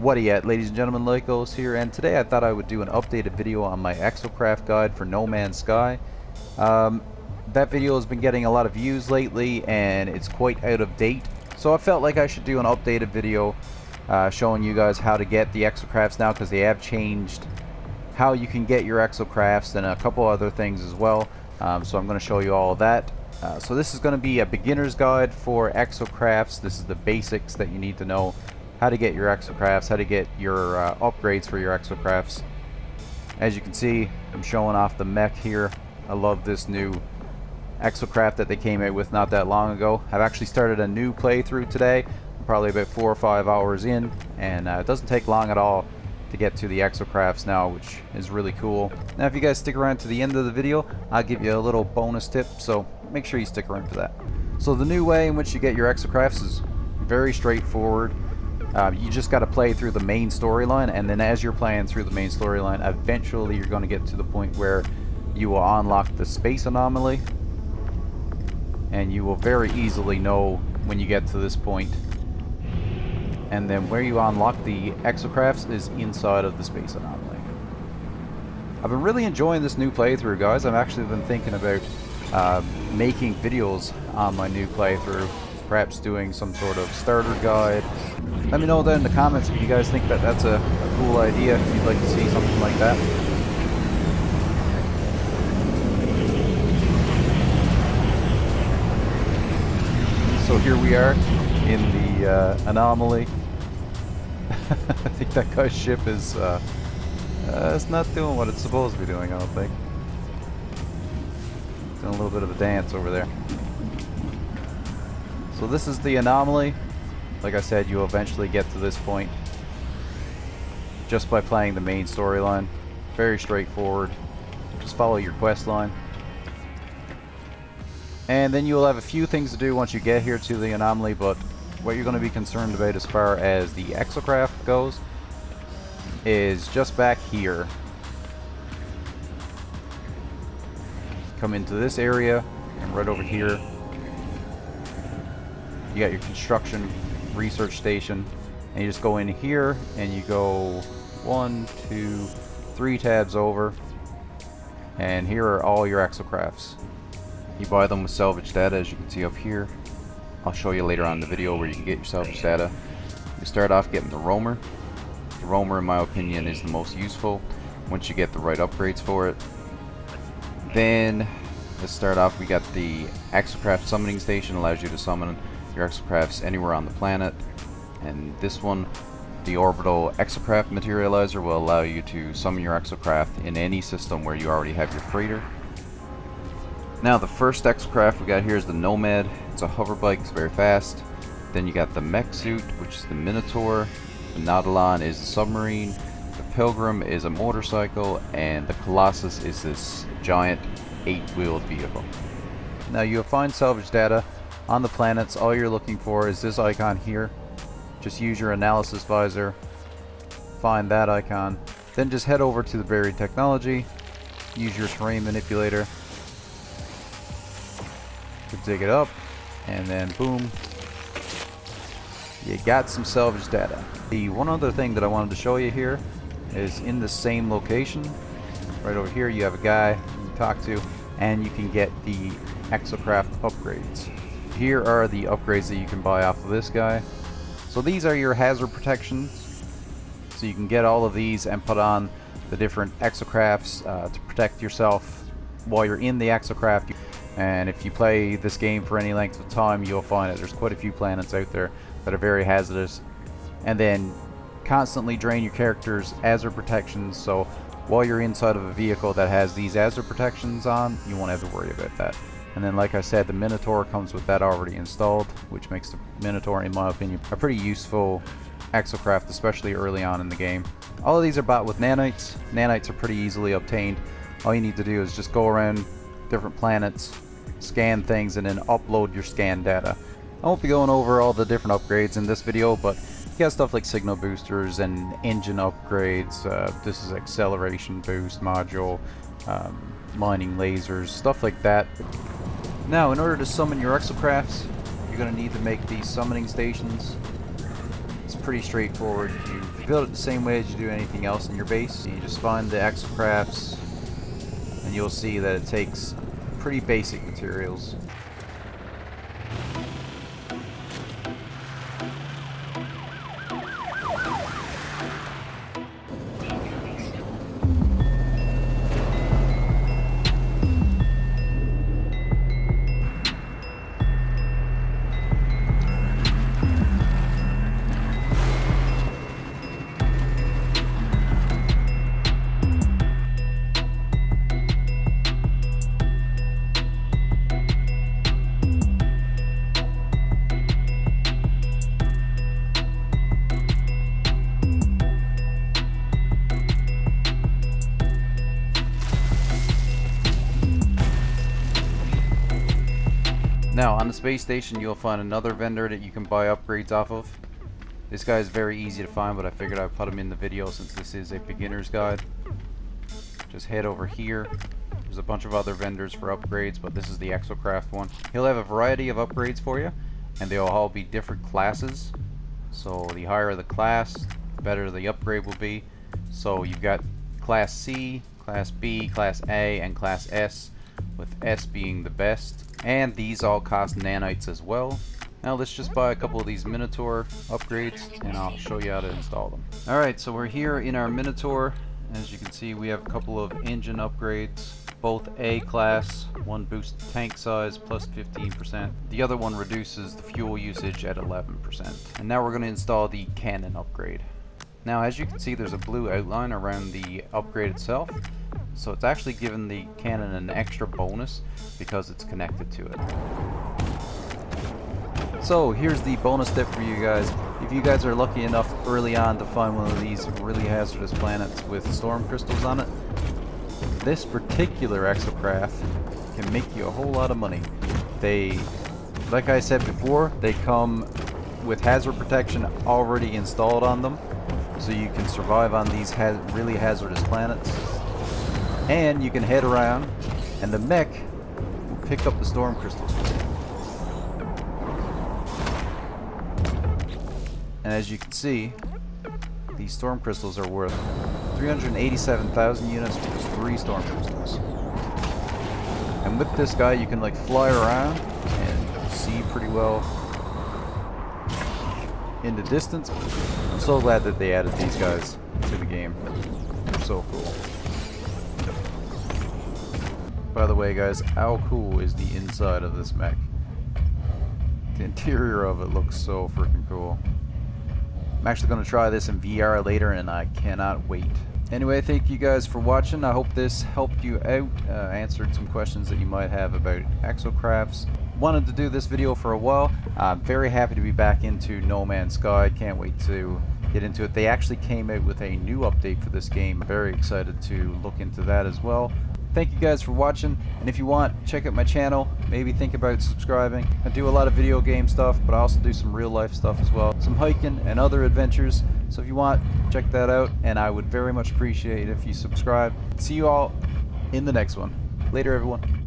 What yet, ladies and gentlemen, Lycos here, and today I thought I would do an updated video on my Exocraft guide for No Mans Sky. That video has been getting a lot of views lately and it's quite out of date, so I felt like I should do an updated video showing you guys how to get the Exocrafts now, because they have changed how you can get your Exocrafts and a couple other things as well. So I'm going to show you all of that. So this is going to be a beginner's guide for Exocrafts. This is the basics that you need to know. How to get your Exocrafts, how to get your upgrades for your Exocrafts. As you can see, I'm showing off the mech here. I love this new Exocraft that they came out with not that long ago. I've actually started a new playthrough today. I'm probably about 4 or 5 hours in, and it doesn't take long at all to get to the Exocrafts now, which is really cool. Now if you guys stick around to the end of the video, I'll give you a little bonus tip, so make sure you stick around for that. So the new way in which you get your Exocrafts is very straightforward. You just got to play through the main storyline, and then as you're playing through the main storyline, eventually you're going to get to the point where you will unlock the space anomaly, and you will very easily know when you get to this point. And then where you unlock the Exocrafts is inside of the space anomaly. I've been really enjoying this new playthrough, guys. I've actually been thinking about making videos on my new playthrough, perhaps doing some sort of starter guide. Let me know down in the comments if you guys think that that's a cool idea, if you'd like to see something like that. So here we are in the anomaly. I think that guy's ship is it's not doing what it's supposed to be doing, I don't think. Doing a little bit of a dance over there. So this is the anomaly. Like I said, you'll eventually get to this point just by playing the main storyline. Very straightforward. Just follow your quest line. And then you'll have a few things to do once you get here to the anomaly, but what you're going to be concerned about as far as the Exocraft goes is just back here. Come into this area, and right over here you got your construction research station, and you just go in here and you go 1, 2, 3 tabs over, and here are all your Exocrafts. You buy them with salvage data, as you can see up here. I'll show you later on in the video where you can get your salvage data. You start off getting the roamer. The roamer, in my opinion, is the most useful once you get the right upgrades for it. Then let's start off, we got the Exocraft summoning station, allows you to summon your Exocrafts anywhere on the planet. And this one, the orbital Exocraft materializer, will allow you to summon your Exocraft in any system where you already have your freighter. Now the first Exocraft we got here is the Nomad. It's a hover bike, it's very fast. Then you got the mech suit, which is the Minotaur. The Nautilon is the submarine. The Pilgrim is a motorcycle, and the Colossus is this giant 8-wheeled vehicle. Now you'll find salvage data on the planets. All you're looking for is this icon here. Just use your analysis visor, find that icon, then just head over to the buried technology, use your terrain manipulator to dig it up, and then boom, you got some salvage data. The one other thing that I wanted to show you here is in the same location, right over here, you have a guy you can talk to, and you can get the Exocraft upgrades. Here are the upgrades that you can buy off of this guy. So these are your hazard protections. So you can get all of these and put on the different Exocrafts to protect yourself while you're in the Exocraft. And if you play this game for any length of time, you'll find that there's quite a few planets out there that are very hazardous. And then constantly drain your character's hazard protections, so while you're inside of a vehicle that has these hazard protections on, you won't have to worry about that. And then, like I said, the Minotaur comes with that already installed, which makes the Minotaur, in my opinion, a pretty useful Exocraft, especially early on in the game. All of these are bought with nanites. Nanites are pretty easily obtained. All you need to do is just go around different planets, scan things, and then upload your scan data. I won't be going over all the different upgrades in this video, but you got stuff like signal boosters and engine upgrades. This is acceleration boost module, mining lasers, stuff like that. Now, in order to summon your Exocrafts, you're going to need to make these summoning stations. pretty straightforward. You build it the same way as you do anything else in your base. You just find the Exocrafts, and you'll see that it takes pretty basic materials. Now, on the space station, you'll find another vendor that you can buy upgrades off of. This guy is very easy to find, but I figured I'd put him in the video since this is a beginner's guide. Just head over here. There's a bunch of other vendors for upgrades, but this is the Exocraft one. He'll have a variety of upgrades for you, and they'll all be different classes. So the higher the class, the better the upgrade will be. So you've got Class C, Class B, Class A, and Class S, with S being the best. And these all cost nanites as well. Now let's just buy a couple of these Minotaur upgrades and I'll show you how to install them. Alright, so we're here in our Minotaur. As you can see, we have a couple of engine upgrades. Both A class, one boosts the tank size plus 15%. The other one reduces the fuel usage at 11%. And now we're going to install the cannon upgrade. Now as you can see, there's a blue outline around the upgrade itself. So it's actually given the cannon an extra bonus because it's connected to it. So here's the bonus tip for you guys. If you guys are lucky enough early on to find one of these really hazardous planets with storm crystals on it, this particular Exocraft can make you a whole lot of money. They, like I said before, they come with hazard protection already installed on them, so you can survive on these really hazardous planets. And you can head around, and the mech will pick up the storm crystals. And as you can see, these storm crystals are worth 387,000 units for just 3 storm crystals. And with this guy, you can like fly around and see pretty well in the distance. I'm so glad that they added these guys to the game. They're so cool. By the way guys, how cool is the inside of this mech? The interior of it looks so freaking cool. I'm actually going to try this in VR later and I cannot wait. Anyway, thank you guys for watching. I hope this helped you out, answered some questions that you might have about Exocrafts. Wanted to do this video for a while. I'm very happy to be back into No Mans Sky. Can't wait to get into it. They actually came out with a new update for this game. I'm very excited to look into that as well. Thank you guys for watching, and if you want, check out my channel. Maybe think about subscribing. I do a lot of video game stuff, but I also do some real life stuff as well. Some hiking and other adventures. So if you want, check that out, and I would very much appreciate it if you subscribe. See you all in the next one. Later, everyone.